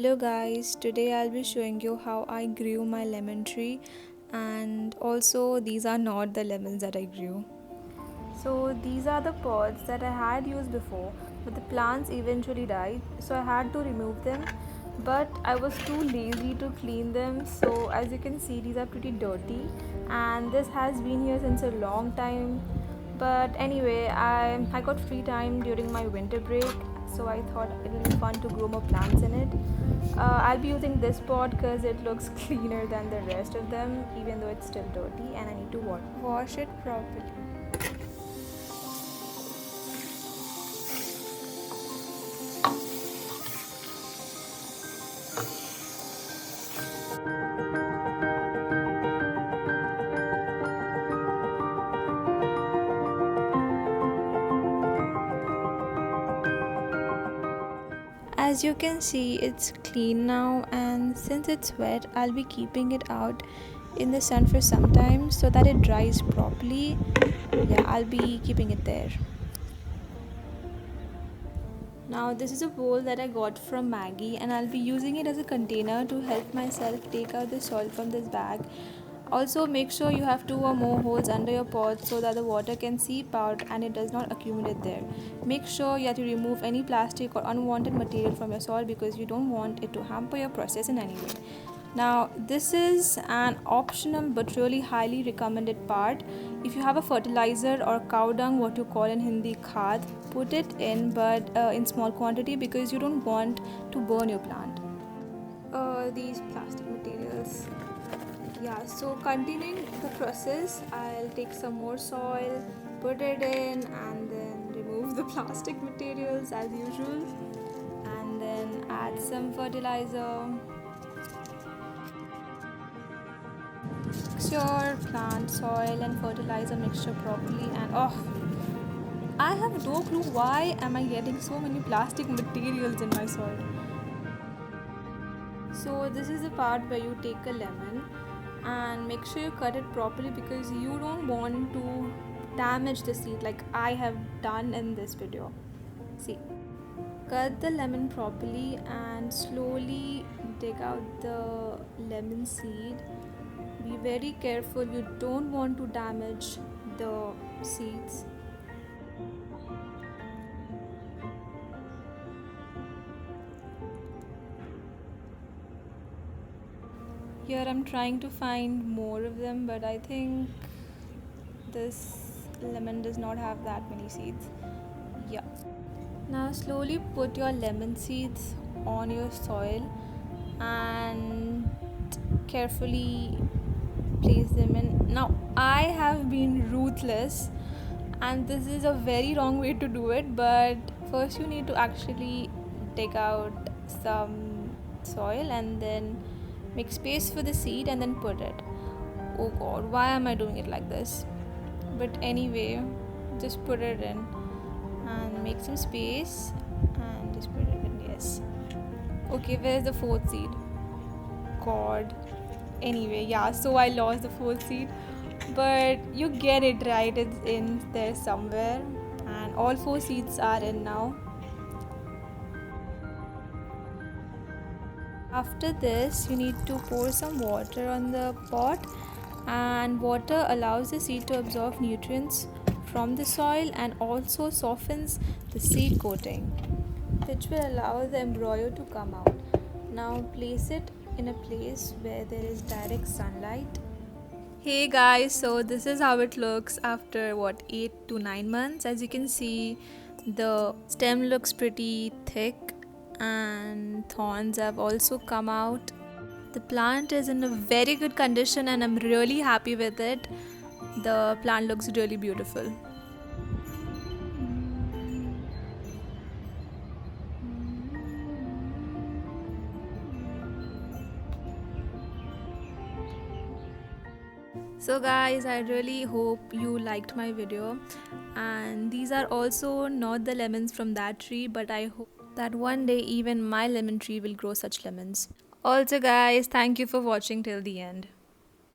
Hello guys, today I'll be showing you how I grew my lemon tree, and also these are not the lemons that I grew. So these are the pods that I had used before, but the plants eventually died, so I had to remove them. But I was too lazy to clean them, so as you can see, these are pretty dirty, and this has been here since a long time. But anyway, I got free time during my winter break, so I thought it would be fun to grow more plants in it. I'll be using this pot because it looks cleaner than the rest of them, even though it's still dirty, and I need to wash it properly. As you can see, it's clean now, and since it's wet, I'll be keeping it out in the sun for some time so that it dries properly. Yeah, I'll be keeping it there. Now this is a bowl that I got from Maggie, and I'll be using it as a container to help myself take out the soil from this bag. Also, make sure you have 2 or more holes under your pot so that the water can seep out and it does not accumulate there. Make sure you have to remove any plastic or unwanted material from your soil because you don't want it to hamper your process in any way. Now, this is an optional but really highly recommended part. If you have a fertilizer or cow dung, what you call in Hindi khad, put it in, but in small quantity because you don't want to burn your plant. These plastic materials. Yeah, so continuing the process, I'll take some more soil, put it in, and then remove the plastic materials as usual, and then add some fertilizer. Mix your plant soil and fertilizer mixture properly, and I have no clue why am I getting so many plastic materials in my soil. So this is the part where you take a lemon and make sure you cut it properly because you don't want to damage the seed like I have done in this video. See, cut the lemon properly and slowly dig out the lemon seed. Be very careful, you don't want to damage the seeds. Here I'm trying to find more of them, but I think this lemon does not have that many seeds. Yeah. Now slowly put your lemon seeds on your soil and carefully place them in. Now I have been ruthless, and this is a very wrong way to do it, but first you need to actually take out some soil and then make space for the seed and then put it. Oh god, why am I doing it like this? But anyway, just put it in and make some space and just put it in. Yes. Okay, where's the fourth seed? God. Anyway, yeah, so I lost the fourth seed, but you get it right, it's in there somewhere, and all 4 seeds are in now. After this, you need to pour some water on the pot, and water allows the seed to absorb nutrients from the soil and also softens the seed coating, which will allow the embryo to come out. Now place it in a place where there is direct sunlight. Hey guys, so this is how it looks after 8 to 9 months. As you can see, the stem looks pretty thick and thorns have also come out. The plant is in a very good condition and I'm really happy with it. The plant looks really beautiful. So guys, I really hope you liked my video, and these are also not the lemons from that tree, but I hope that one day even my lemon tree will grow such lemons. Also guys, thank you for watching till the end.